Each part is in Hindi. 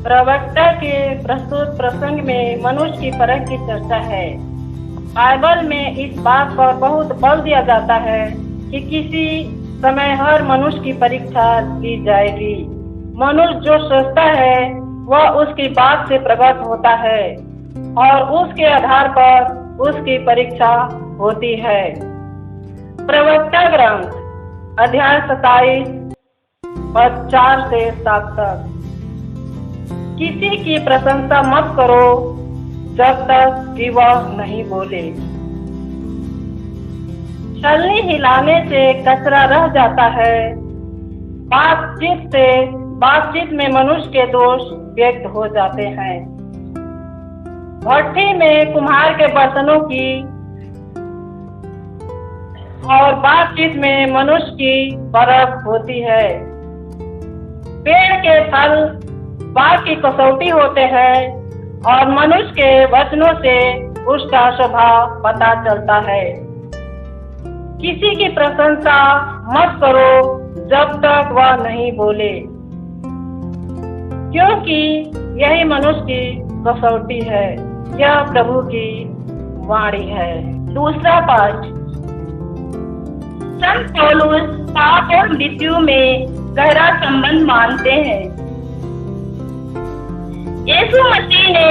प्रवक्ता के प्रस्तुत प्रसंग में मनुष्य की परख की चर्चा है। बाइबल में इस बात पर बहुत बल दिया जाता है कि किसी समय हर मनुष्य की परीक्षा ली जाएगी। मनुष्य जो सोचता है वह उसकी बात से प्रकट होता है और उसके आधार पर उसकी परीक्षा होती है। प्रवक्ता ग्रंथ अध्याय 27 पद 4 से 7 तक। किसी की प्रशंसा मत करो जब तक कि वह नहीं बोले। छलनी हिलाने से कचरा रह जाता है। बातचीत में मनुष्य के दोष व्यक्त हो जाते हैं। भट्ठी में कुम्हार के बर्तनों की और बातचीत में मनुष्य की परख होती है। पेड़ के फल बाग की कसौटी होते हैं और मनुष्य के वचनों से उसका स्वभाव पता चलता है। किसी की प्रशंसा मत करो जब तक वह नहीं बोले, क्योंकि यही मनुष्य की कसौटी है। यह प्रभु की वाणी है। दूसरा पाठ। संत पौलुस पाप और मृत्यु में गहरा संबंध मानते हैं। यीशु मसीह ने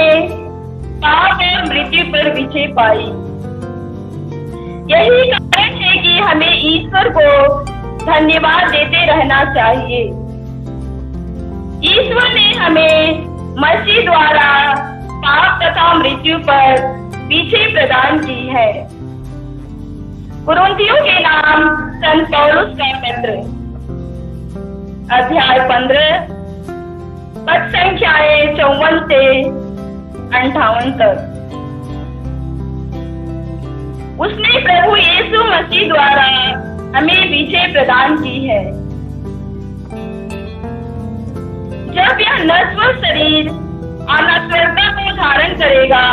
पाप और मृत्यु पर विजय पाई। यही कारण है कि हमें ईश्वर को धन्यवाद देते रहना चाहिए। ईश्वर ने हमें मसीह द्वारा पाप तथा मृत्यु पर विजय प्रदान की है। कुरिन्थियों के नाम संत पौलुस का पत्र अध्याय 15 पद संख्याएं 54 से 58 तक। उसने प्रभु यीशु मसीह द्वारा हमें विजय प्रदान की है। जब यह नश्वर शरीर अनश्वरता को धारण करेगा,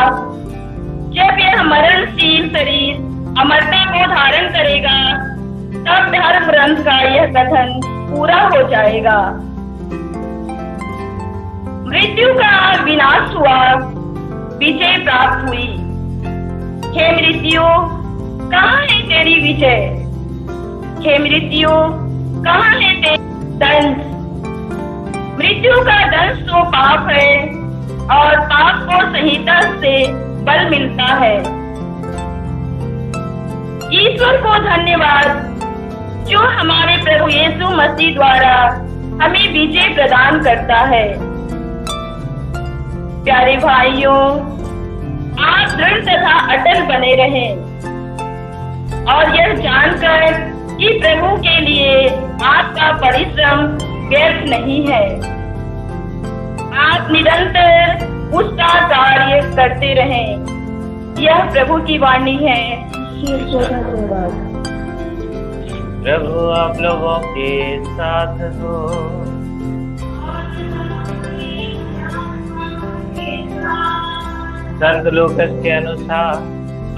जब यह मरणशील शरीर अमरता को धारण करेगा, तब धर्म ग्रंथ का यह कथन पूरा हो जाएगा। मृत्यु का विनाश हुआ, विजय प्राप्त हुई। हे मृत्यु, कहाँ है तेरी विजय? हे मृत्यु, कहाँ है तेरी दंश? मृत्यु का दंश तो पाप है और पाप को संहिता से बल मिलता है। ईश्वर को धन्यवाद जो हमारे प्रभु यीशु मसीह द्वारा हमें विजय प्रदान करता है। प्यारे भाइयों, आप दृढ़ तथा अटल बने रहें और यह जानकर कि प्रभु के लिए आपका परिश्रम व्यर्थ नहीं है। आप निरंतर उसका कार्य करते रहें। यह प्रभु की वाणी है। प्रभु आप लोगों के साथ हो। संत लूकास के अनुसार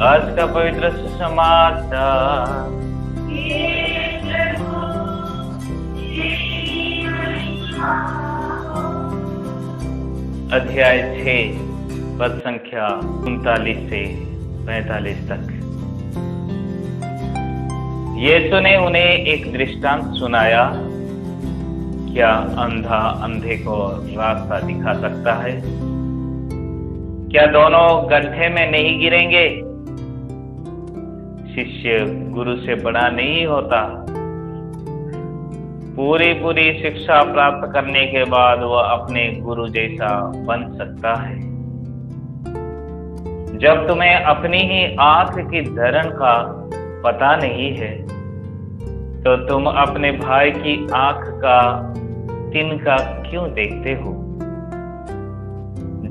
आज का पवित्र सुसमाचार। अध्याय 6 पद संख्या 39 से 45 तक। यीशु ने उन्हें एक दृष्टांत सुनाया। क्या अंधा अंधे को रास्ता दिखा सकता है? क्या दोनों गड्ढे में नहीं गिरेंगे? शिष्य गुरु से बड़ा नहीं होता। पूरी शिक्षा प्राप्त करने के बाद वह अपने गुरु जैसा बन सकता है। जब तुम्हें अपनी ही आंख की धरन का पता नहीं है, तो तुम अपने भाई की आंख का तिनका क्यों देखते हो?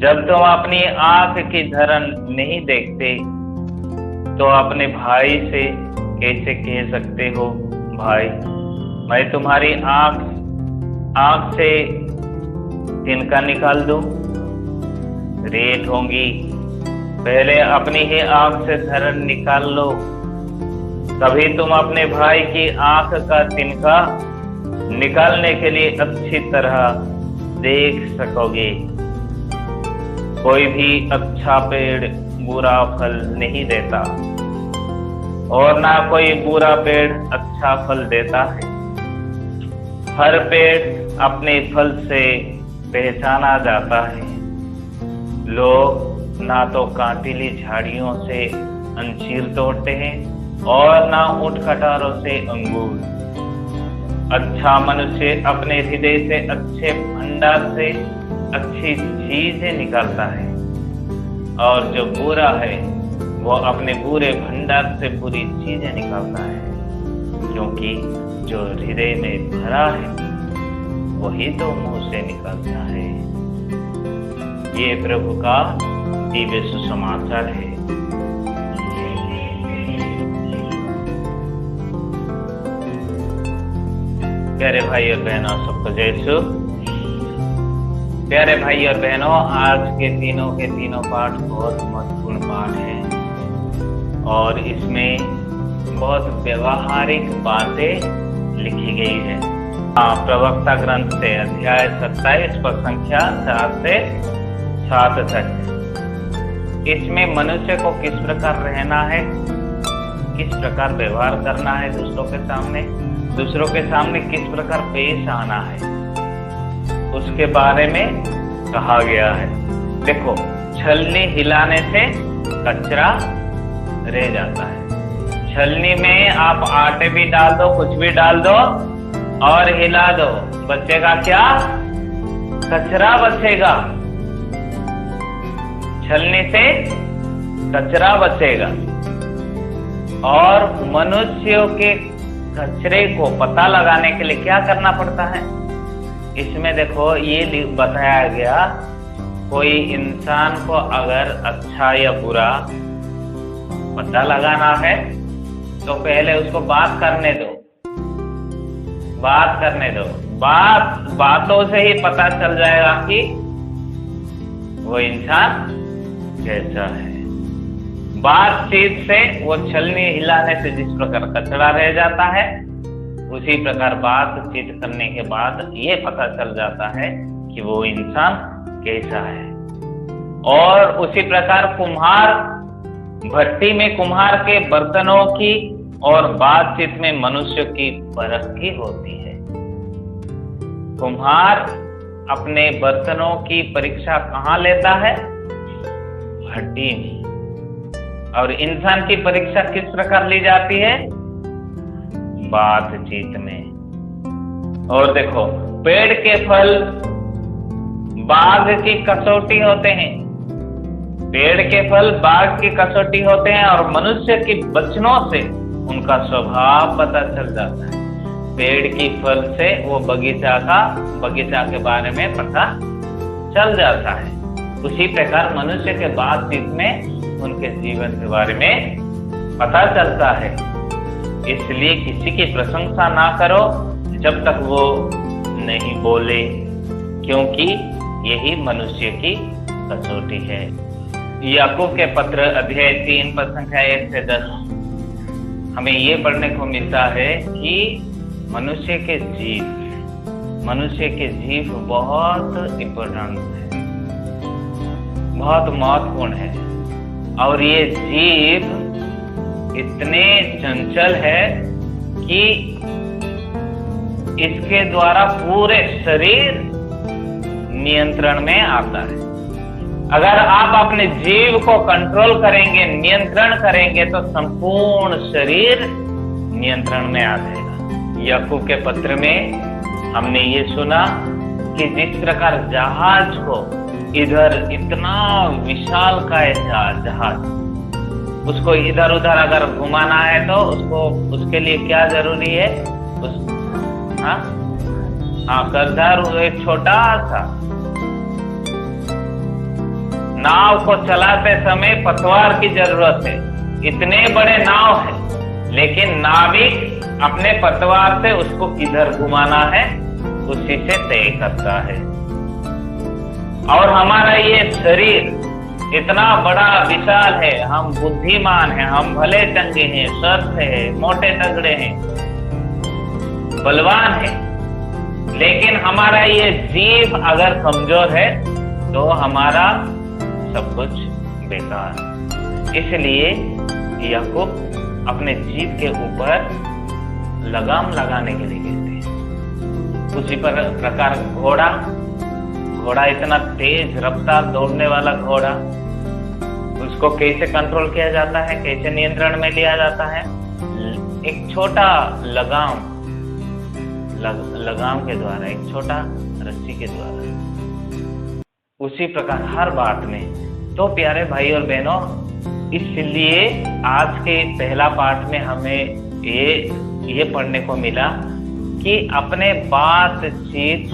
जब तुम अपनी आंख की धरन नहीं देखते, तो अपने भाई से कैसे कह सकते हो, भाई मैं तुम्हारी आंख से तिनका निकाल दूं? रेत होंगी, पहले अपनी ही आंख से धरन निकाल लो, तभी तुम अपने भाई की आंख का तिनका निकालने के लिए अच्छी तरह देख सकोगे। कोई भी अच्छा पेड़ बुरा फल नहीं देता और ना कोई बुरा पेड़ अच्छा फल देता है। हर पेड़ अपने फल से पहचाना जाता है। लोग ना तो कांटीली झाड़ियों से अंजीर तोड़ते हैं और ना ऊंट कटारों से अंगूर। अच्छा मनुष्य अपने हृदय से अच्छे भंडार से अच्छी चीजें निकालता है और जो बुरा है वो अपने बुरे भंडार से बुरी चीजें निकालता है, क्योंकि जो हृदय में भरा है वही तो मुंह से निकलता है। ये प्रभु का दिव्य सुसमाचार है। प्यारे भाई और बहनों, सबको जय यीशु। प्यारे भाई और बहनों, आज के तीनों पाठ बहुत महत्वपूर्ण पाठ है और इसमें बहुत व्यवहारिक बातें लिखी गई है। प्रवक्ता ग्रंथ से अध्याय 27 पर संख्या 4 से 7 तक। इसमें मनुष्य को किस प्रकार रहना है, किस प्रकार व्यवहार करना है दूसरों के सामने किस प्रकार पेश आना है, उसके बारे में कहा गया है। देखो, छलनी हिलाने से कचरा रह जाता है। छलनी में आप आटे भी डाल दो, कुछ भी डाल दो और हिला दो, बचेगा क्या? कचरा बचेगा। छलनी से कचरा बचेगा। और मनुष्यों के कचरे को पता लगाने के लिए क्या करना पड़ता है? इसमें देखो, ये बताया गया, कोई इंसान को अगर अच्छा या बुरा पता लगाना है तो पहले उसको बात करने दो। बातों से ही पता चल जाएगा कि वो इंसान कैसा है। बातचीत से, वो छलनी हिलाने से जिस प्रकार कचरा रह जाता है, उसी प्रकार बातचीत करने के बाद ये पता चल जाता है कि वो इंसान कैसा है। और उसी प्रकार कुम्हार भट्टी में कुम्हार के बर्तनों की और बातचीत में मनुष्य की परख की होती है। कुम्हार अपने बर्तनों की परीक्षा कहाँ लेता है? भट्टी में। और इंसान की परीक्षा किस प्रकार ली जाती है? बातचीत में। और देखो, पेड़ के फल बाघ की कसौटी होते हैं। पेड़ के फल बाघ की कसौटी होते हैं और मनुष्य के वचनों से उनका स्वभाव पता चल जाता है। पेड़ की फल से वो बगीचा के बारे में पता चल जाता है। उसी प्रकार मनुष्य के बातचीत में उनके जीवन के बारे में पता चलता है। इसलिए किसी की प्रशंसा ना करो जब तक वो नहीं बोले, क्योंकि यही मनुष्य की कसौटी है। याकूब के पत्र अध्याय 3 पर संख्या 1 से 10 हमें ये पढ़ने को मिलता है कि मनुष्य के जीव बहुत इम्पोर्टेंट है, बहुत महत्वपूर्ण है। और ये जीव इतने चंचल है कि इसके द्वारा पूरे शरीर नियंत्रण में आता है। अगर आप अपने जीव को कंट्रोल करेंगे, नियंत्रण करेंगे, तो संपूर्ण शरीर नियंत्रण में आ जाएगा। याकूब के पत्र में हमने ये सुना कि जिस प्रकार जहाज को इधर इतना विशाल का जहाज, उसको इधर उधर अगर घुमाना है तो उसके लिए क्या जरूरी है? करदार एक छोटा सा नाव को चलाते समय पतवार की जरूरत है। इतने बड़े नाव है, लेकिन नाविक अपने पतवार से उसको किधर घुमाना है उसी से तय करता है। और हमारा ये शरीर इतना बड़ा विशाल है, हम बुद्धिमान हैं, हम भले चंगे हैं, स्वस्थ हैं, मोटे तगड़े हैं, बलवान हैं, लेकिन हमारा ये जीव अगर कमजोर है तो हमारा सब कुछ बेकार। इसलिए याकूब अपने जीव के ऊपर लगाम लगाने के लिए कहते हैं। उसी प्रकार घोड़ा इतना तेज रफ्तार दौड़ने वाला घोड़ा, उसको कैसे कंट्रोल किया जाता है, कैसे नियंत्रण में लिया जाता है? एक छोटा लगाम के द्वारा, एक छोटा रस्सी के द्वारा। उसी प्रकार हर बात में। तो प्यारे भाई और बहनों, इसलिए आज के पहला पाठ में हमें ये पढ़ने को मिला कि अपने बातचीत,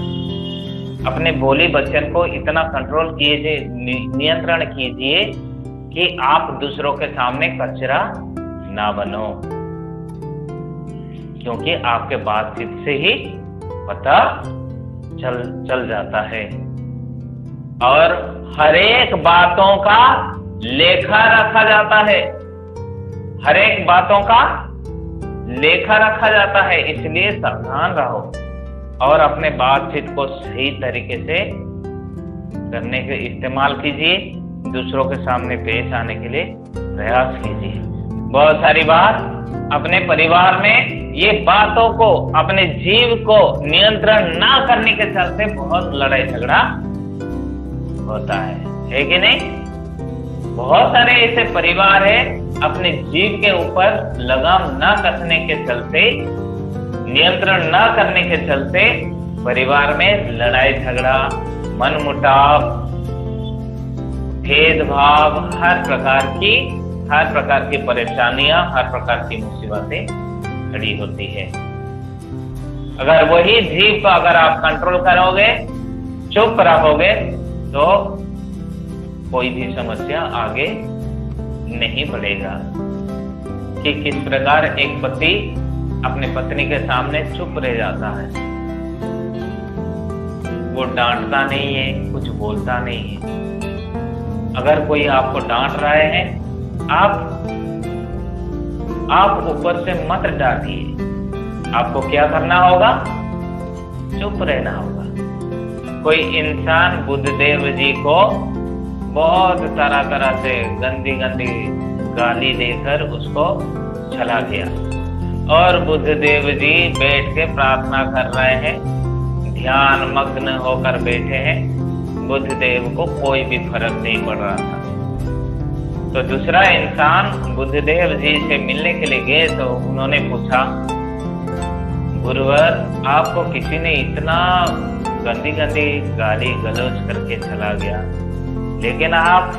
अपने बोली वचन को इतना कंट्रोल कीजिए, नियंत्रण कीजिए कि आप दूसरों के सामने कचरा ना बनो, क्योंकि आपके बातचीत से ही पता चल जाता है। और हर एक बातों का लेखा रखा जाता है, हर एक बातों का लेखा रखा जाता है। इसलिए सावधान रहो और अपने बातचीत को सही तरीके से करने के इस्तेमाल कीजिए, दूसरों के सामने पेश आने के लिए प्रयास कीजिए। बहुत सारी बार अपने परिवार में ये बातों को, अपने जीव को नियंत्रण ना करने के चलते बहुत लड़ाई झगड़ा होता है कि नहीं? बहुत सारे ऐसे परिवार है, अपने जीव के ऊपर लगाम ना कसने के चलते, नियंत्रण ना करने के चलते परिवार में लड़ाई झगड़ा, मनमुटाव, भेदभाव, हर प्रकार की परेशानियां, हर प्रकार की मुसीबतें खड़ी होती है। अगर वही जीव को अगर आप कंट्रोल करोगे, चुप रहोगे, तो कोई भी समस्या आगे नहीं बढ़ेगा। कि किस प्रकार एक पति अपने पत्नी के सामने चुप रह जाता है, वो डांटता नहीं है, कुछ बोलता नहीं है। अगर कोई आपको डांट रहे हैं, आप ऊपर से मत डांटिए, आपको क्या करना होगा? चुप रहना होगा। कोई इंसान बुद्धदेव जी को बहुत तरह से गंदी गाली देकर उसको चला गया, और बुद्धदेव जी बैठ के प्रार्थना कर रहे हैं, ध्यान मग्न होकर बैठे हैं। बुद्धदेव को कोई भी फर्क नहीं पड़ रहा था। तो दूसरा इंसान बुद्धदेव जी से मिलने के लिए गए, तो उन्होंने पूछा, गुरुवर, आपको किसी ने इतना गंदी गाली गलौज करके चला गया, लेकिन आप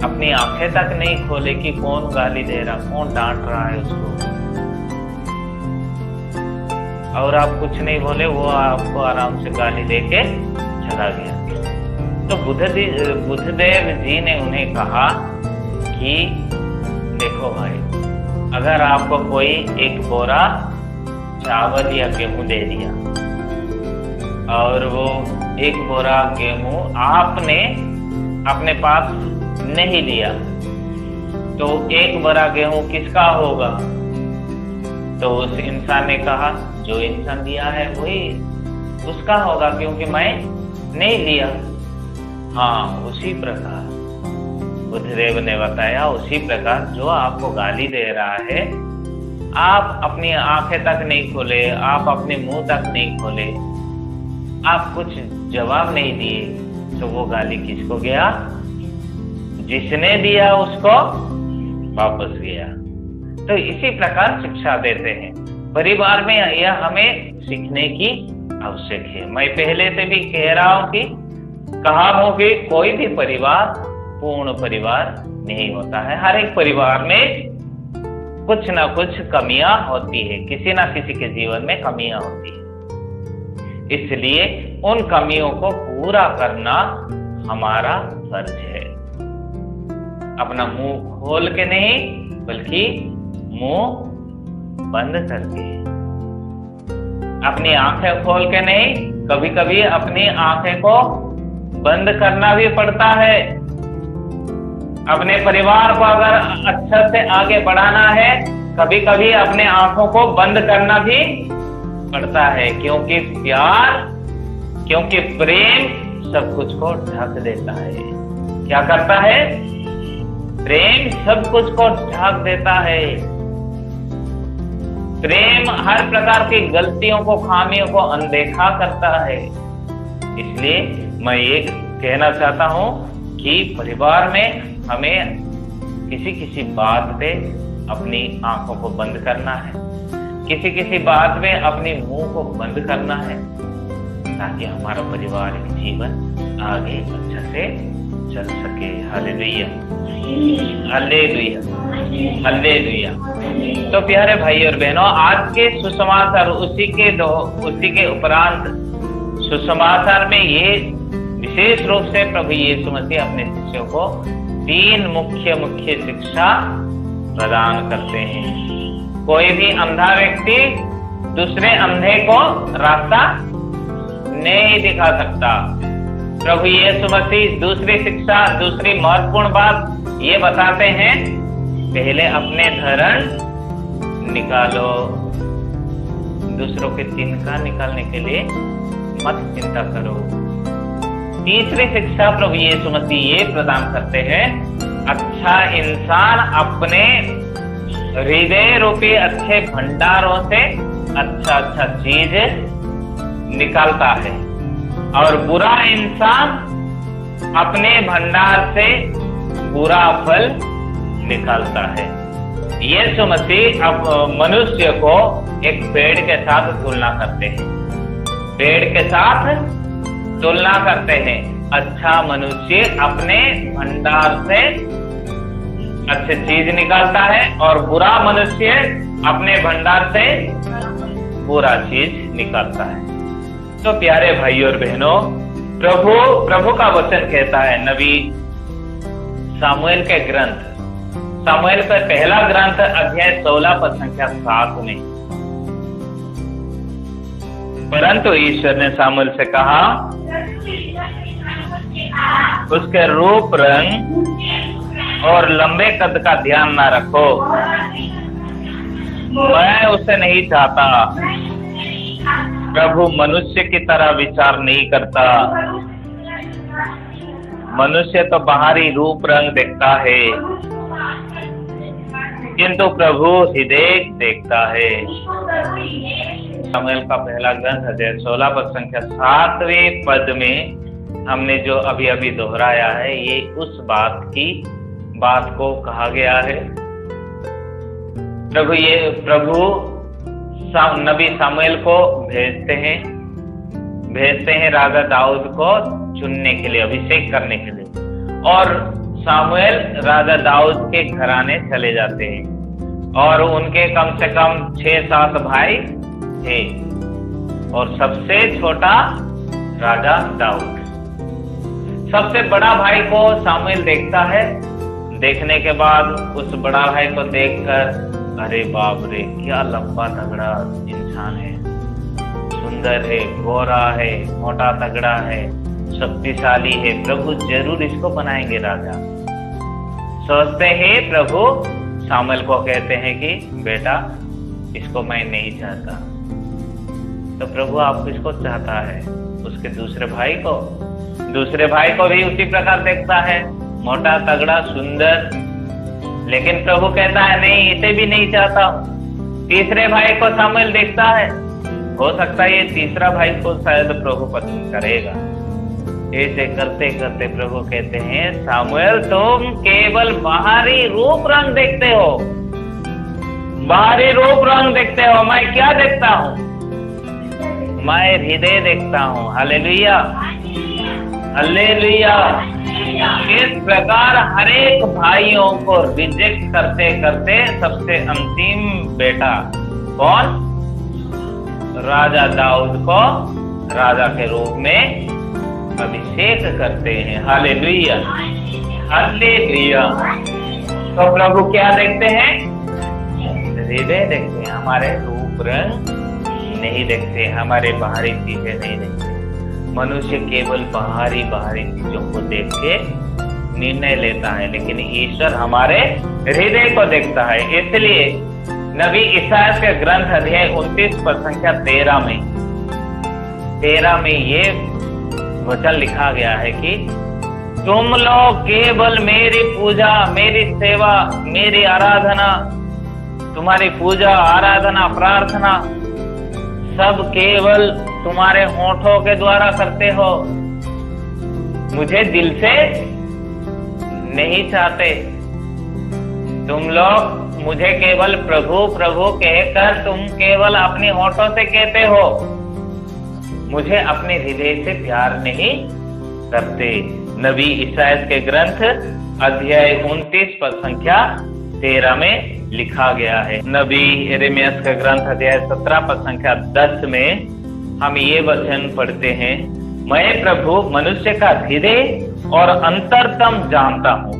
अपनी आंखें तक नहीं खोले कि कौन गाली दे रहा, कौन डांट रहा है उसको, और आप कुछ नहीं बोले, वो आपको आराम से गाली देके चला गया। तो बुद्धदेव जी ने उन्हें कहा कि देखो भाई, अगर आपको कोई एक बोरा चावल या गेहूं दे दिया, और वो एक बोरा गेहूं आपने अपने पास नहीं लिया, तो एक बोरा गेहूं किसका होगा? तो उस इंसान ने कहा, जो इंसान दिया है वही उसका होगा, क्योंकि मैं नहीं लिया। हाँ, उसी प्रकार बुद्धदेव ने बताया, उसी प्रकार जो आपको गाली दे रहा है, आप अपनी आंखें तक नहीं खोले, आप अपने मुंह तक नहीं खोले, आप कुछ जवाब नहीं दिए, तो वो गाली किसको गया? जिसने दिया उसको वापस गया। तो इसी प्रकार शिक्षा देते हैं परिवार में, यह हमें सीखने की आवश्यक है। मैं पहले से भी कहा हूं कि कोई भी परिवार पूर्ण परिवार नहीं होता है। हर एक परिवार में कुछ ना कुछ कमियां होती है, किसी ना किसी के जीवन में कमियां होती है। इसलिए उन कमियों को पूरा करना हमारा फर्ज है। अपना मुंह खोल के नहीं, बल्कि मुंह बंद करके, अपनी आंखें खोल के नहीं, कभी कभी अपनी आंखें को बंद करना भी पड़ता है। अपने परिवार को अगर अच्छा से आगे बढ़ाना है, कभी कभी अपने आंखों को बंद करना भी पड़ता है, क्योंकि प्यार, क्योंकि प्रेम सब कुछ को ढक देता है। क्या करता है? प्रेम सब कुछ को ढक देता है। प्रेम हर प्रकार की गलतियों को, खामियों को अनदेखा करता है। इसलिए मैं ये कहना चाहता हूं कि परिवार में हमें किसी किसी बात पे अपनी आंखों को बंद करना है, किसी किसी बात में अपने मुंह को बंद करना है, ताकि हमारा पारिवारिक जीवन आगे अच्छा से चल सके। Hallelujah, hallelujah, hallelujah. तो प्यारे भाई और बहनों, आज के सुसमाचार उसी के उपरांत सुसमाचार में ये विशेष रूप से प्रभु यीशु मसीह अपने शिष्यों को 3 मुख्य शिक्षा प्रदान करते हैं। कोई भी अंधा व्यक्ति दूसरे अंधे को रास्ता नहीं दिखा सकता। प्रभु यीशु मसीह दूसरी शिक्षा, दूसरी महत्वपूर्ण बात ये बताते हैं, पहले अपने धर्म निकालो। दूसरों के तिनका निकालने के लिए मत चिंता करो। तीसरी शिक्षा प्रभु यीशु मसीह ये प्रदान करते हैं, अच्छा इंसान अपने हृदय रूपी अच्छे भंडारों से अच्छा चीज निकालता है, और बुरा इंसान अपने भंडार से बुरा फल निकालता है। यीशु मसीह अब मनुष्य को एक पेड़ के साथ तुलना करते हैं। पेड़ के साथ तुलना करते हैं। अच्छा मनुष्य अपने भंडार से अच्छी चीज निकालता है, और बुरा मनुष्य अपने भंडार से बुरा चीज निकालता है। तो प्यारे भाई और बहनों, प्रभु का वचन कहता है नबी सामुएल के ग्रंथ, सामुएल का पहला ग्रंथ अध्याय 16 पद संख्या 7 में, परंतु ईश्वर ने सामुएल से कहा, उसके रूप रंग और लंबे कद का ध्यान ना रखो, मैं उसे नहीं चाहता। प्रभु मनुष्य की तरह विचार नहीं करता। मनुष्य तो बाहरी रूप रंग देखता है, किंतु प्रभु हृदय देखता है। सामुएल का पहला ग्रंथ अध्याय 16 पद संख्या 7वें पद में हमने जो अभी दोहराया है, ये उस बात को कहा गया है। प्रभु नबी सामुएल को भेजते हैं राजा दाऊद को चुनने के लिए, अभिषेक करने के लिए, और सामुएल राजा दाऊद के घराने चले जाते हैं, और उनके कम से कम 6-7 भाई थे, और सबसे छोटा राजा दाऊद। सबसे बड़ा भाई को सामुएल देखता है। देखने के बाद उस बड़ा भाई को देखकर, अरे बाप रे, क्या लंबा तगड़ा इंसान है, सुंदर है, गोरा है, मोटा तगड़ा है, शक्तिशाली है, प्रभु जरूर इसको बनाएंगे राजा। सोचते हैं प्रभु सामुएल को कहते हैं कि बेटा, इसको मैं नहीं चाहता। तो प्रभु आप किसको चाहता है? उसके दूसरे भाई को भी उसी प्रकार देखता है, मोटा तगड़ा सुंदर, लेकिन प्रभु कहता है नहीं, इसे भी नहीं चाहता हूं। तीसरे भाई को सामुएल देखता है, हो सकता है ये तीसरा भाई को शायद प्रभु पसंद करेगा। ऐसे करते करते प्रभु कहते हैं, सामुएल तुम केवल बाहरी रूप रंग देखते हो, बाहरी रूप रंग देखते हो, मैं क्या देखता हूँ? मैं हृदय देखता हूँ। Hallelujah, hallelujah. इस प्रकार हर एक भाइयों को रिजेक्ट करते करते सबसे अंतिम बेटा कौन? राजा दाऊद को राजा के रूप में अभिषेक करते हैं। Hallelujah, hallelujah. तो प्रभु क्या देखते हैं? हृदय देखते हैं, हमारे रूप रंग नहीं देखते, हमारे बाहरी चीजें नहीं देखते। मनुष्य केवल बाहरी चीजों को देख के निर्णय लेता है, लेकिन ईश्वर हमारे हृदय को देखता है। इसलिए नबी ईसाया के ग्रंथ अध्याय 29 पद संख्या 13 में ये वचन लिखा गया है कि तुम लोग केवल मेरी पूजा, मेरी सेवा, मेरी आराधना, तुम्हारी पूजा, आराधना, प्रार्थना सब केवल तुम्हारे होठों के द्वारा करते हो, मुझे दिल से नहीं चाहते। तुम लोग मुझे केवल प्रभु प्रभु कहकर तुम केवल अपने होठों से कहते हो, मुझे अपने हृदय से प्यार नहीं करते। नबी ईसायाह के ग्रंथ अध्याय 29 पद संख्या 13 में लिखा गया है। नबी यिर्मयाह का ग्रंथ अध्याय 17 पद संख्या 10 में हम ये वचन पढ़ते हैं, मैं प्रभु मनुष्य का हृदय और अंतरतम जानता हूँ,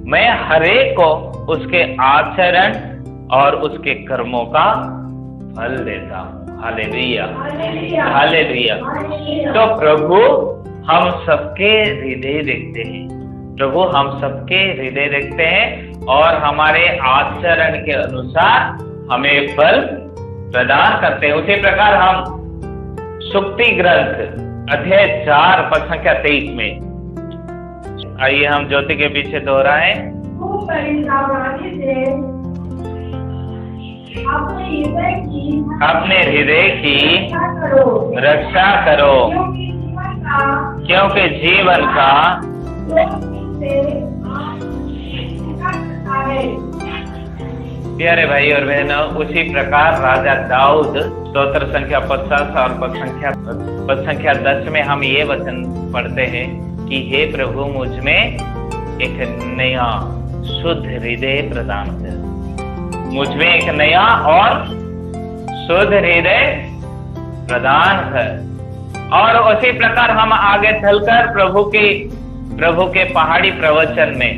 मैं हरेक को उसके आचरण और उसके कर्मों का फल देता हूँ। Hallelujah, hallelujah. तो प्रभु हम सबके हृदय देखते हैं, प्रभु हम सबके हृदय देखते हैं और हमारे आचरण के अनुसार हमें फल प्रदान करते हैं। उसी प्रकार हम सुक्ति ग्रंथ अध्याय 4 पद संख्या 23 में, आइए हम ज्योति के पीछे दोहराएं। अपने हृदय की रक्षा करो, क्योंकि जीवन का प्यारे भाई और बहनों, उसी प्रकार राजा दाऊद स्तोत्र संख्या 50 और पद संख्या 10 में हम ये वचन पढ़ते हैं कि हे प्रभु मुझ में एक नया शुद्ध हृदय प्रदान कर, मुझ में एक नया और शुद्ध हृदय प्रदान कर। और उसी प्रकार हम आगे चलकर प्रभु के पहाड़ी प्रवचन में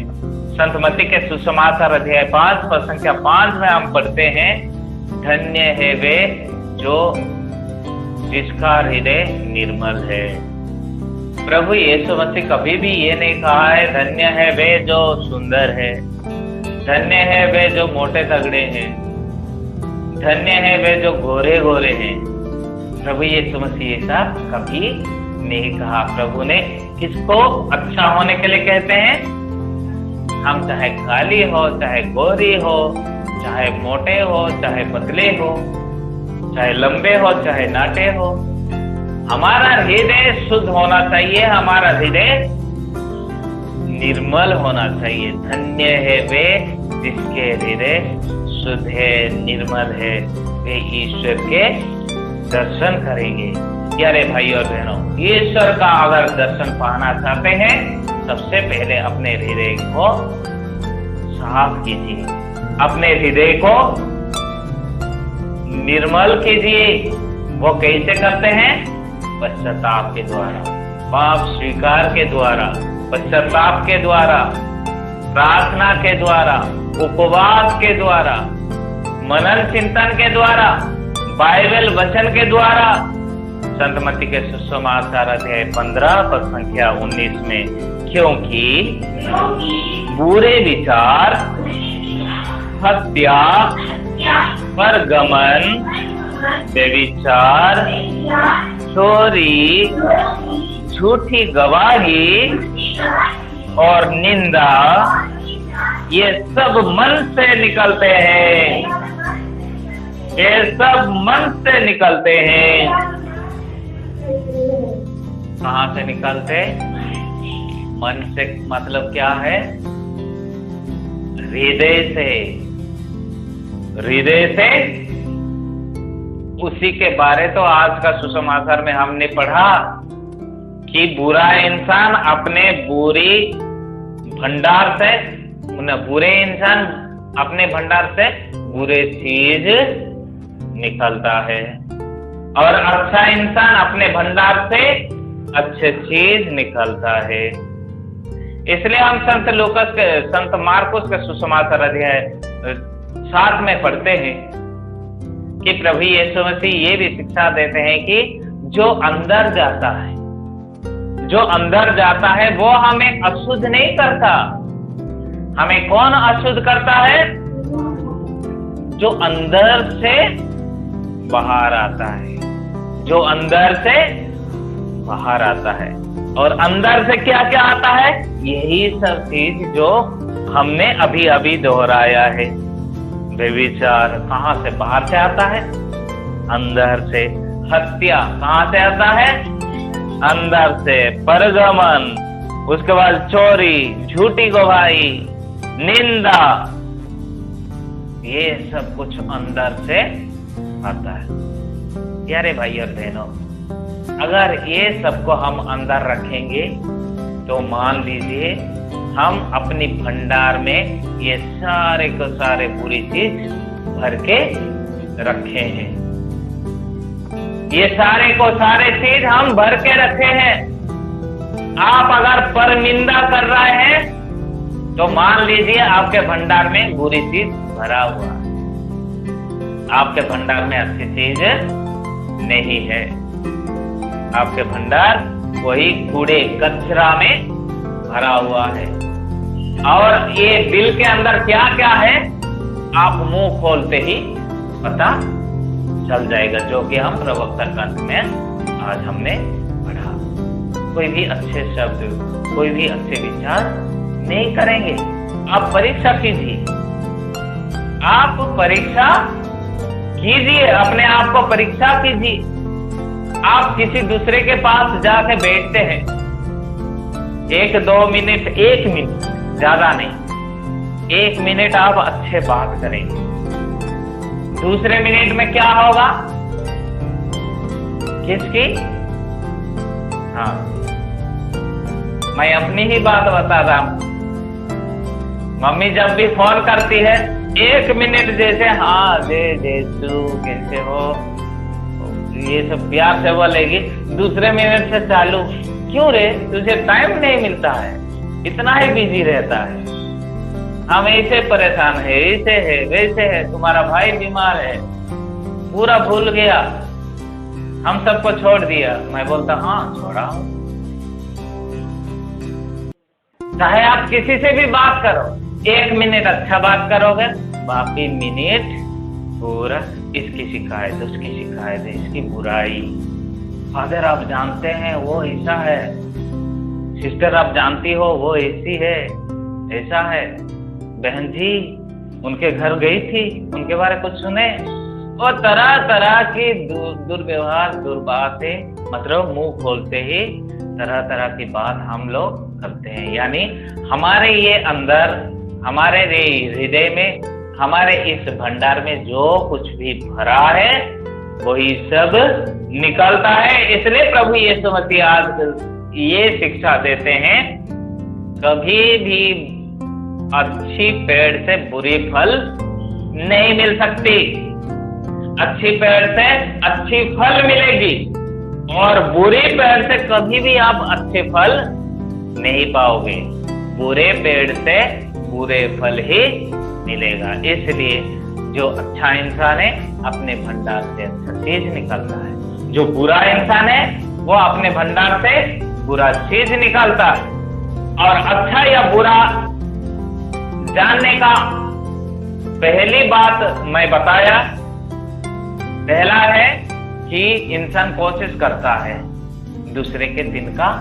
संत मत्ती के सुसमाचार अध्याय 5 पद संख्या 5 में हम पढ़ते हैं, धन्य है वे जो जिसका हृदय निर्मल है। प्रभु यीशु मसीह कभी भी ये नहीं कहा है धन्य है वे जो सुंदर है, धन्य है वे जो मोटे तगड़े हैं, धन्य है वे जो गोरे गोरे हैं। प्रभु यीशु मसीह ऐसा कभी नहीं कहा। प्रभु ने किसको अच्छा होने के लिए कहते हैं? हम चाहे काली हो, चाहे गोरी हो, चाहे मोटे हो, चाहे पतले हो, चाहे लंबे हो, चाहे नाटे हो, हमारा हृदय शुद्ध होना चाहिए, हमारा हृदय निर्मल होना चाहिए। धन्य है वे जिसके हृदय शुद्ध है, निर्मल है, वे ईश्वर के दर्शन करेंगे। प्यारे भाई और बहनों, ईश्वर का अगर दर्शन पाना चाहते हैं, सबसे पहले अपने हृदय को साफ कीजिए, अपने हृदय को निर्मल कीजिए। वो कैसे करते हैं? पश्चाताप के द्वारा, पाप स्वीकार के द्वारा, पश्चाताप के द्वारा, प्रार्थना के द्वारा, उपवास के द्वारा, मनन चिंतन के द्वारा, बाइबल वचन के द्वारा। संत मत्ती के सुसमाचार अध्याय 15 पद संख्या 19 में, क्योंकि बुरे विचार, हत्या, परगमन, व्यभिचार, चोरी, झूठी गवाही और निंदा, ये सब मन से निकलते हैं, ये सब मन से निकलते हैं। कहाँ से निकलते? मन से मतलब क्या है? हृदय से, हृदय से। उसी के बारे तो आज का सुसमाचार में हमने पढ़ा कि बुरा इंसान अपने बुरे भंडार से, बुरे इंसान अपने भंडार से बुरे चीज निकलता है और अच्छा इंसान अपने भंडार से अच्छे चीज निकलता है। इसलिए हम संत मार्कुस के सुसमाचार अध्याय 7 में पढ़ते हैं कि प्रभु यीशु मसीह ये भी शिक्षा देते हैं कि जो अंदर जाता है, जो अंदर जाता है वो हमें अशुद्ध नहीं करता। हमें कौन अशुद्ध करता है? जो अंदर से बाहर आता है, जो अंदर से बाहर आता है। और अंदर से क्या क्या आता है? यही सब चीज जो हमने अभी अभी दोहराया है। व्यभिचार कहाँ से? बाहर से आता है, अंदर से। हत्या कहाँ से आता है? अंदर से। परगमन, उसके बाद चोरी, झूठी गवाही, निंदा, ये सब कुछ अंदर से आता है। प्यारे भाई और बहनों, अगर ये सबको हम अंदर रखेंगे तो मान लीजिए हम अपनी भंडार में ये सारे को सारे बुरी चीज भर के रखे हैं। ये सारे को सारे चीज हम भर के रखे हैं। आप अगर परनिंदा कर रहे हैं तो मान लीजिए आपके भंडार में बुरी चीज भरा हुआ है, आपके भंडार में अच्छी चीज नहीं है। आपके भंडार वही कूड़े कचरा में भरा हुआ है। और ये दिल के अंदर क्या क्या है, आप मुंह खोलते ही पता चल जाएगा, जो कि हम प्रवक्ता ग्रंथ में आज हमने पढ़ा। कोई भी अच्छे शब्द, कोई भी अच्छे विचार नहीं करेंगे। आप परीक्षा कीजिए, आप परीक्षा कीजिए, अपने आप को परीक्षा कीजिए। आप किसी दूसरे के पास जाके बैठते हैं, 1-2 मिनट, 1 मिनट, ज्यादा नहीं, 1 मिनट आप अच्छे बात करेंगे। दूसरे मिनट में क्या होगा? किसकी? हाँ, मैं अपनी ही बात बता रहा हूं। मम्मी जब भी फोन करती है, 1 मिनट जैसे हाँ दे तू कैसे हो, ये सब प्यार से बोलेगी। दूसरे मिनट से चालू, क्यों रे, तुझे टाइम नहीं मिलता है, इतना ही बिजी रहता है, हम ऐसे परेशान है, ऐसे है, वैसे है, तुम्हारा भाई बीमार है, पूरा भूल गया, हम सबको छोड़ दिया। मैं बोलता हाँ छोड़ा हूं। चाहे आप किसी से भी बात करो, 1 मिनट अच्छा बात करोगे, बाकी मिनट पूरा इसकी शिकायत, उसकी शिकायत, इसकी बुराई। फादर आप जानते हैं वो ऐसा है, सिस्टर आप जानती हो वो ऐसी है, ऐसा है। बहन जी उनके घर गई थी, उनके बारे कुछ सुने, और तरह तरह की दुर्व्यवहार, दुर्बातें, मतलब मुंह खोलते ही तरह तरह की बात हम लोग करते हैं। यानी हमारे ये अंदर, हमारे हृदय में, हमारे इस भंडार में जो कुछ भी भरा है वही सब निकलता है। इसलिए प्रभु यीशु मसीह आज ये शिक्षा देते हैं, कभी भी अच्छी पेड़ से बुरी फल नहीं मिल सकती। अच्छी पेड़ से अच्छी फल मिलेगी, और बुरे पेड़ से कभी भी आप अच्छे फल नहीं पाओगे। बुरे पेड़ से बुरे फल ही मिलेगा। इसलिए जो अच्छा इंसान है अपने भंडार से अच्छा चीज निकलता है, जो बुरा इंसान है वो अपने भंडार से बुरा चीज निकालता है। और अच्छा या बुरा जानने का पहली बात मैं बताया, पहला है कि इंसान कोशिश करता है दूसरे के तिनका,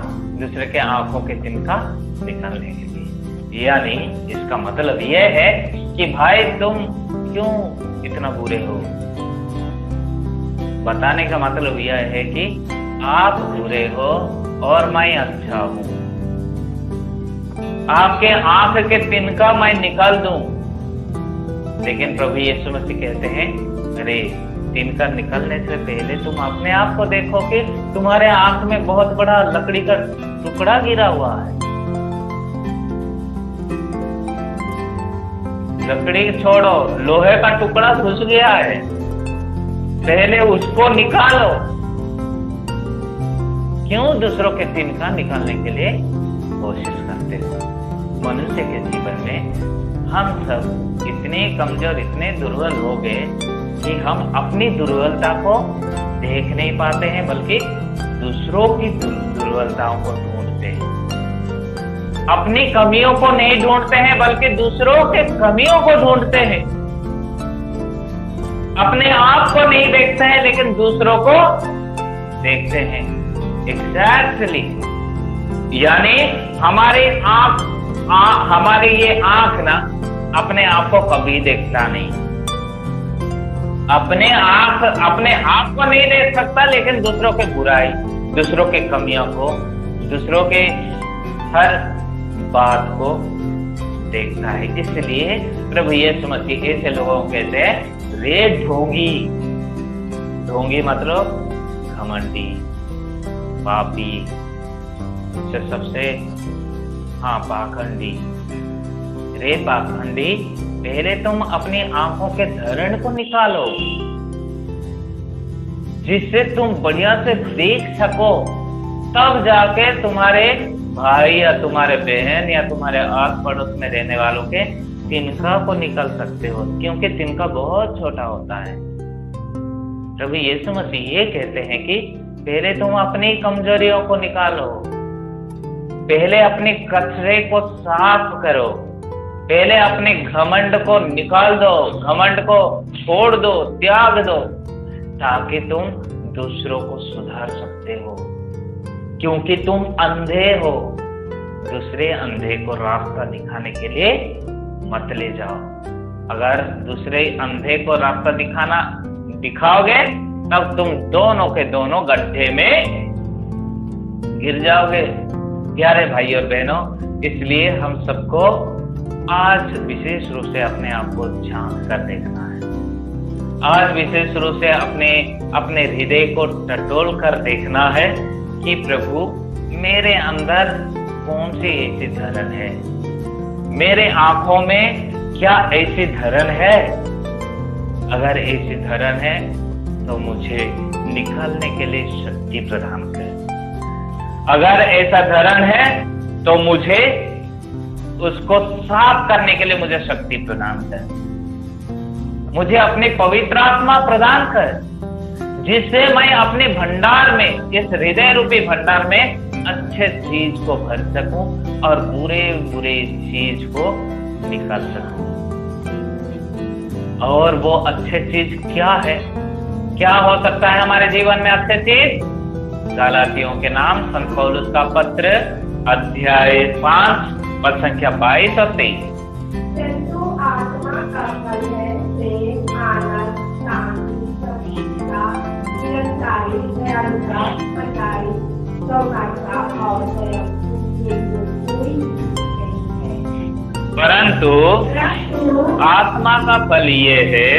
दूसरे के आंखों के तिनका निकालने के लिए। यानी इसका मतलब यह है कि भाई तुम क्यों इतना बुरे हो। बताने का मतलब यह है कि आप बुरे हो और मैं अच्छा हूं। आपके आंख के तिनका मैं निकाल दूं। लेकिन प्रभु यीशु मसीह कहते हैं, अरे तिनका निकलने से पहले तुम अपने आप को देखो कि तुम्हारे आंख में बहुत बड़ा लकड़ी का टुकड़ा गिरा हुआ है। लकड़ी छोड़ो, लोहे का टुकड़ा घुस गया है, पहले उसको निकालो। क्यों दूसरों के तिनका निकालने के लिए कोशिश करते हो? मनुष्य के जीवन में हम सब इतने कमजोर, इतने दुर्बल हो गए कि हम अपनी दुर्बलता को देख नहीं पाते हैं, बल्कि दूसरों की दुर्बलताओं को ढूंढते हैं। अपनी कमियों को नहीं ढूंढते हैं, बल्कि दूसरों के कमियों को ढूंढते हैं। अपने आप को नहीं देखते हैं, लेकिन दूसरों को देखते हैं। एग्जैक्टली यानी हमारी हमारी ये आंख ना अपने आप को कभी देखता नहीं। अपने आप को नहीं देख सकता, लेकिन दूसरों के बुराई, दूसरों के कमियों को, दूसरों के हर बात को देखता है। इसलिए प्रभु यीशु मसीह ऐसे लोगों को कहते हैं रे ढोंगी। ढोंगी मतलब घमंडी, पापी, सबसे पाखंडी। रे पाखंडी, पहले तुम अपनी आंखों के धरण को निकालो, जिससे तुम बढ़िया से देख सको, तब जाके तुम्हारे भाई या तुम्हारे बहन या तुम्हारे आस पड़ोस में रहने वालों के तिनका को निकाल सकते हो, क्योंकि तिनका बहुत छोटा होता है। प्रभु यीशु मसीह ये कहते हैं कि पहले तुम अपनी कमजोरियों को निकालो, पहले अपने कचरे को साफ करो, पहले अपने घमंड को निकाल दो, घमंड को छोड़ दो, त्याग दो, ताकि तुम दूसरों को सुधार सकते हो। क्योंकि तुम अंधे हो, दूसरे अंधे को रास्ता दिखाने के लिए मत ले जाओ। अगर दूसरे अंधे को रास्ता दिखाओगे, तब तुम दोनों के दोनों गड्ढे में गिर जाओगे। प्यारे भाई और बहनों, इसलिए हम सबको आज विशेष रूप से अपने आप को झांक कर देखना है। आज विशेष रूप से अपने हृदय को टटोल कर देखना है कि प्रभु मेरे अंदर कौन सी ऐसी धरन है, मेरे आंखों में क्या ऐसी धरन है। अगर ऐसी धरन है तो मुझे निकालने के लिए शक्ति प्रदान कर। अगर ऐसा धरन है तो मुझे उसको साफ करने के लिए मुझे शक्ति प्रदान कर। मुझे अपनी पवित्र आत्मा प्रदान कर, जिससे मैं अपने भंडार में, इस हृदय रूपी भंडार में अच्छे चीज को भर सकूं और बुरे चीज को निकाल सकूं। और वो अच्छे चीज क्या है? क्या हो सकता है हमारे जीवन में अच्छे चीज? गलातियों के नाम संत पौलुस का पत्र अध्याय 5 पद संख्या 22 और 23। किंतु आत्मा का फल है प्रेम, आनंद, शांति, सहिष्णुता, निरंकारी, दयालुता, सच्चाई, सौम्यता और दया। कोई नहीं है। परंतु आत्मा का फल ये है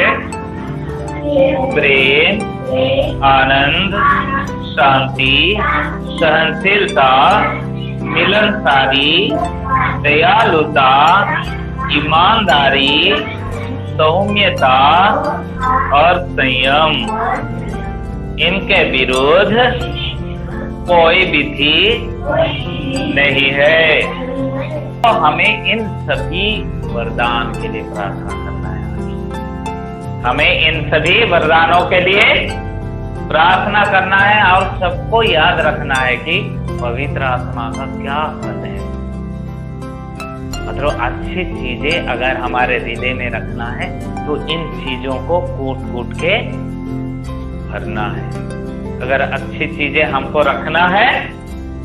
प्रेम, आनंद, शांति, सहनशीलता, मिलनसारी, दयालुता, ईमानदारी, सौम्यता और संयम। इनके विरुद्ध कोई विधि नहीं है। तो हमें इन सभी वरदान के लिए प्रार्थना करना है। हमें इन सभी वरदानों के लिए प्रार्थना करना है और सबको याद रखना है कि पवित्र आत्मा का क्या फल है। मतलब अच्छी चीजें अगर हमारे हृदय में रखना है तो इन चीजों को कूट के भरना है। अगर अच्छी चीजें हमको रखना है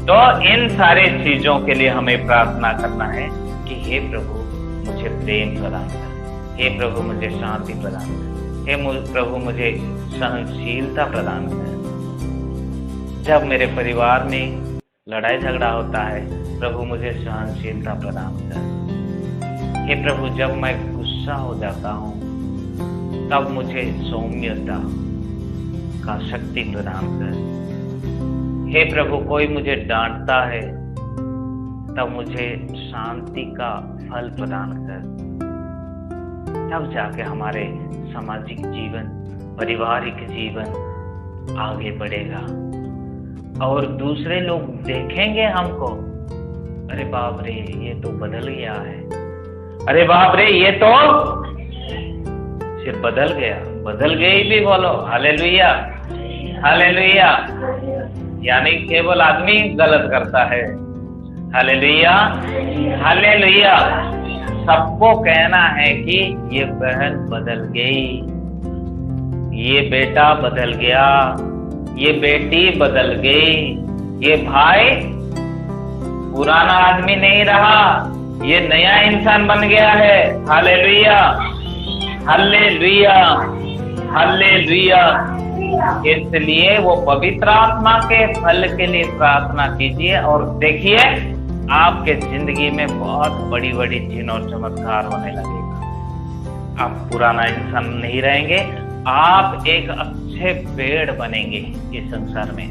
तो इन सारे चीजों के लिए हमें प्रार्थना करना है कि हे प्रभु मुझे प्रेम प्रदान कर, हे प्रभु मुझे शांति प्रदान कर, हे प्रभु मुझे सहनशीलता प्रदान कर। जब मेरे परिवार में लड़ाई झगड़ा होता है, प्रभु मुझे सहनशीलता प्रदान कर। हे प्रभु जब मैं गुस्सा हो जाता हूँ तब मुझे सौम्यता का शक्ति प्रदान कर। हे प्रभु कोई मुझे डांटता है तब मुझे शांति का फल प्रदान कर। तब जाके हमारे सामाजिक जीवन, पारिवारिक जीवन आगे बढ़ेगा और दूसरे लोग देखेंगे हमको, अरे बाप रे ये तो बदल गया है, अरे बाप रे ये तो सिर्फ बदल गया, बदल गई भी बोलो हालेलुया, हालेलुया। यानी केवल आदमी गलत करता है, हालेलुया, हालेलुया। सबको कहना है कि ये बहन बदल गई, ये बेटा बदल गया, ये बेटी बदल गई, ये भाई पुराना आदमी नहीं रहा, ये नया इंसान बन गया है। Hallelujah, hallelujah, hallelujah. इसलिए वो पवित्र आत्मा के फल के लिए प्रार्थना कीजिए और देखिए आपके जिंदगी में बहुत बड़ी बड़ी चिन्ह और चमत्कार होने लगेगा। आप पुराना इंसान नहीं रहेंगे, आप एक अच्छे पेड़ बनेंगे इस संसार में,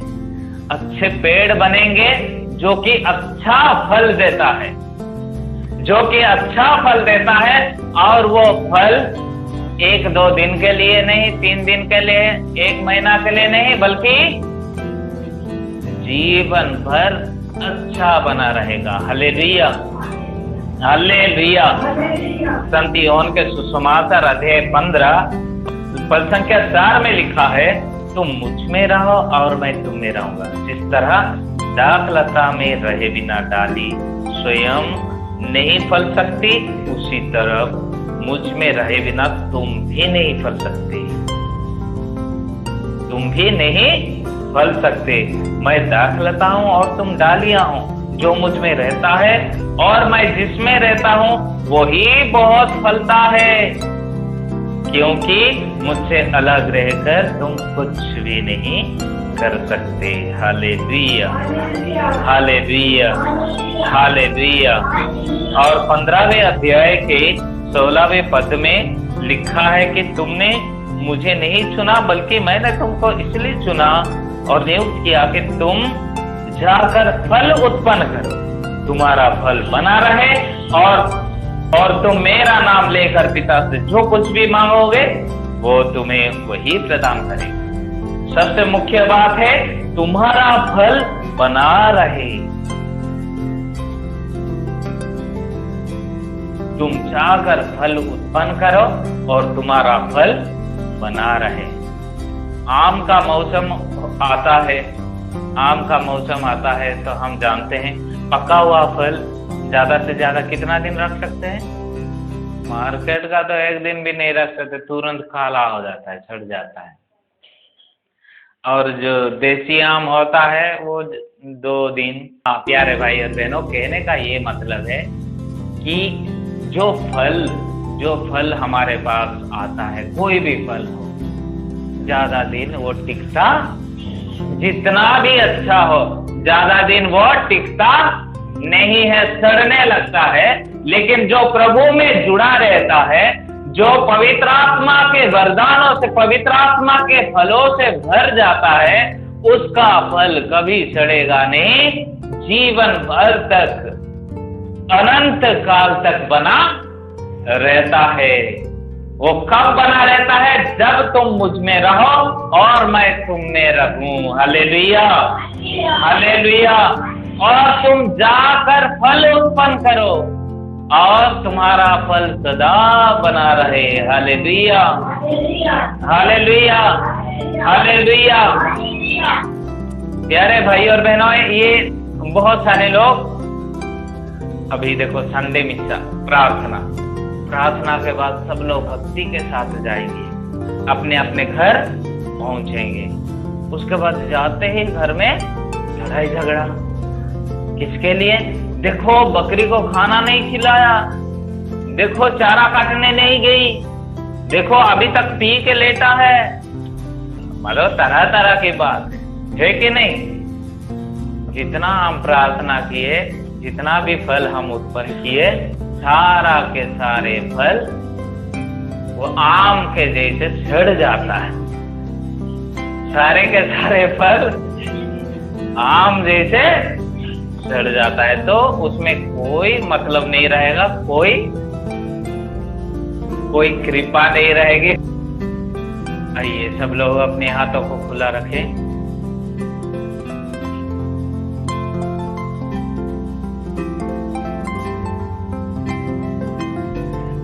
अच्छे पेड़ बनेंगे जो कि अच्छा फल देता है, जो कि अच्छा फल देता है। और वो फल 1-2 दिन के लिए नहीं, 3 दिन के लिए, 1 महीना के लिए नहीं, बल्कि जीवन भर अच्छा बना रहेगा। Hallelujah, hallelujah. संत योहन के सुसमाचार अध्याय 15 पद संख्या 4 में लिखा है, तुम मुझ में रहो और मैं तुम में रहूंगा। जिस तरह दाखलता में रहे बिना डाली स्वयं नहीं फल सकती, उसी तरह मुझ में रहे बिना तुम भी नहीं फल सकते, तुम भी नहीं फल सकते। मैं दाखलता हूं और तुम डालियां हूं। जो मुझ में रहता है और मैं जिसमें रहता हूं वही बहुत फलता है, क्योंकि मुझसे अलग रहकर तुम कुछ भी नहीं कर सकते। Hallelujah, hallelujah, hallelujah. और 15वें अध्याय के 16वें पद में लिखा है कि तुमने मुझे नहीं चुना, बल्कि मैंने तुमको इसलिए चुना और नियुक्त किया कि तुम जाकर फल उत्पन्न करो, तुम्हारा फल बना रहे और तुम मेरा नाम लेकर पिता से जो कुछ भी मांगोगे वो तुम्हें वही प्रदान करेगा। सबसे मुख्य बात है तुम्हारा फल बना रहे। तुम जाकर फल उत्पन्न करो और तुम्हारा फल बना रहे। आम का मौसम आता है, आम का मौसम आता है तो हम जानते हैं पका हुआ फल ज्यादा से ज्यादा कितना दिन रख सकते हैं? मार्केट का तो 1 दिन भी नहीं रख सकते, तुरंत काला हो जाता है, सड़ जाता है। और जो देसी आम होता है वो 2 दिन। प्यारे भाई और बहनों, कहने का ये मतलब है कि जो फल हमारे पास आता है, कोई भी फल हो, ज्यादा दिन वो टिकता, जितना भी अच्छा हो ज्यादा दिन वो टिकता नहीं है, सड़ने लगता है। लेकिन जो प्रभु में जुड़ा रहता है, जो पवित्र आत्मा के वरदानों से, पवित्र आत्मा के फलों से भर जाता है, उसका फल कभी सड़ेगा नहीं, जीवन भर तक, अनंत काल तक बना रहता है। वो कब बना रहता है? जब तुम मुझ में रहो और मैं तुम में रहूं। Hallelujah, hallelujah. और तुम जाकर फल उत्पन्न करो और तुम्हारा फल सदा बना रहे। Hallelujah, hallelujah, hallelujah. प्यारे भाई और बहनों, ये बहुत सारे लोग अभी देखो संडे मिस्सा प्रार्थना के बाद सब लोग भक्ति के साथ जाएंगे, अपने अपने घर पहुंचेंगे। उसके बाद जाते ही घर में लड़ाई झगड़ा, किसके लिए? देखो बकरी को खाना नहीं खिलाया, देखो चारा काटने नहीं गई, देखो अभी तक पी के लेटा है। मतलब तरह तरह की बात है कि नहीं? जितना हम प्रार्थना किए, जितना भी फल हम उत्पन्न किए, सारा के सारे फल वो आम के जैसे सड़ जाता है। सारे के सारे फल आम जैसे सड़ जाता है, तो उसमें कोई मतलब नहीं रहेगा, कोई कृपा नहीं रहेगी। आइए सब लोग अपने हाथों को खुला रखें।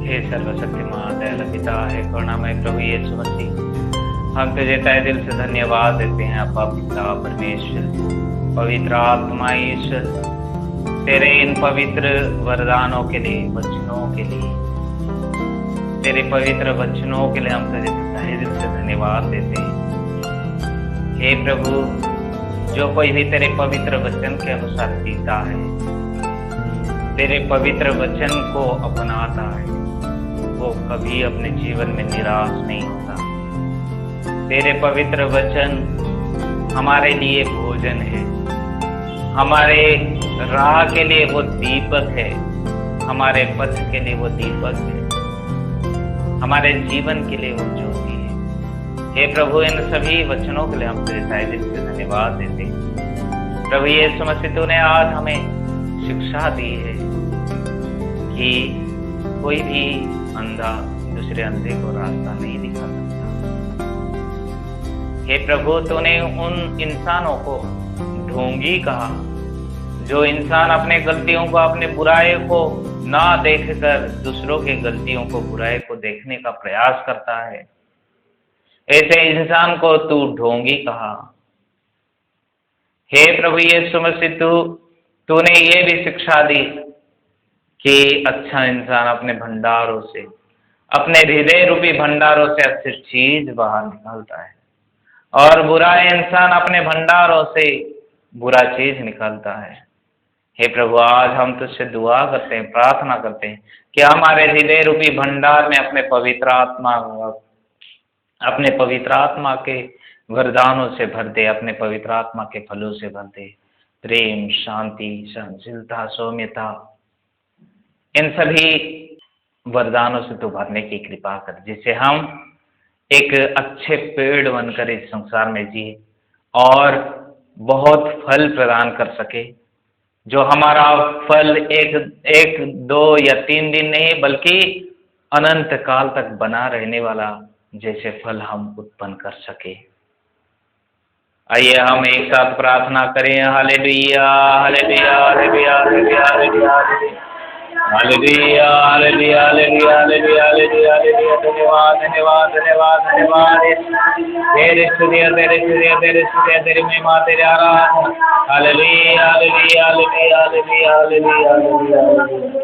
हे सर्वशक्तिमान दयालु पिता, है करुणामय प्रभु यीशु मसीह, हम तुझे तहे दिल से धन्यवाद देते हैं अपा पिता परमेश्वर, पवित्र आत्मा ईश्वर, तेरे इन पवित्र वरदानों के लिए, वचनों के लिए, तेरे पवित्र वचनों के लिए हम तुझे तहे दिल से धन्यवाद देते हैं। हे प्रभु, जो कोई भी तेरे पवित्र वचन के अनुसार जीता है, तेरे पवित्र वचन को अपनाता है वो कभी अपने जीवन में निराश नहीं होता। तेरे पवित्र वचन हमारे लिए भोजन है, हमारे राह के लिए वो दीपक है, हमारे पथ के लिए वो दीपक है, हमारे जीवन के लिए वो ज्योति है। हे प्रभु, इन सभी वचनों के लिए हम तेरे तहे दिल से धन्यवाद देते हैं। प्रभु यीशु मसीह, तूने आज हमें शिक्षा दी है कि कोई भी अंधा दूसरे अंधे को रास्ता नहीं दिखा सकता। हे प्रभु, तूने उन इंसानों को ढोंगी कहा जो इंसान अपने गलतियों को, अपने बुराई को ना देखकर दूसरों के गलतियों को, बुराई को देखने का प्रयास करता है। ऐसे इंसान को तू ढोंगी कहा। हे प्रभु यीशु मसीह, तूने ये भी शिक्षा दी कि अच्छा इंसान अपने भंडारों से, अपने हृदय रूपी भंडारों से अच्छी चीज बाहर निकालता है, और बुरा इंसान अपने भंडारों से बुरा चीज निकालता है। हे प्रभु, आज हम तुझसे दुआ करते हैं, प्रार्थना करते हैं कि हमारे हृदय रूपी भंडार में अपने पवित्र आत्मा के वरदानों से भर दे, अपने पवित्र आत्मा के फलों से भर दे। प्रेम, शांति, सहनशीलता, सौम्यता, इन सभी वरदानों से तू भरने की कृपा कर, जिससे हम एक अच्छे पेड़ बनकर इस संसार में जिए और बहुत फल प्रदान कर सके, जो हमारा फल एक 2 या 3 दिन नहीं बल्कि अनंत काल तक बना रहने वाला जैसे फल हम उत्पन्न कर सके। आइए हम एक साथ प्रार्थना करें। Hallelujah, hallelujah, hallelujah, hallelujah, hallelujah, hallelujah, hallelujah, hallelujah, hallelujah, hallelujah, hallelujah. धन्यवाद, धन्यवाद, धन्यवाद, धन्यवाद। तेरे स्तुतियाँ, तेरे स्तुतियाँ, तेरे स्तुतियाँ, तेरी महिमा, तेरे आराधना। Hallelujah, hallelujah, hallelujah, hallelujah, hallelujah, hallelujah.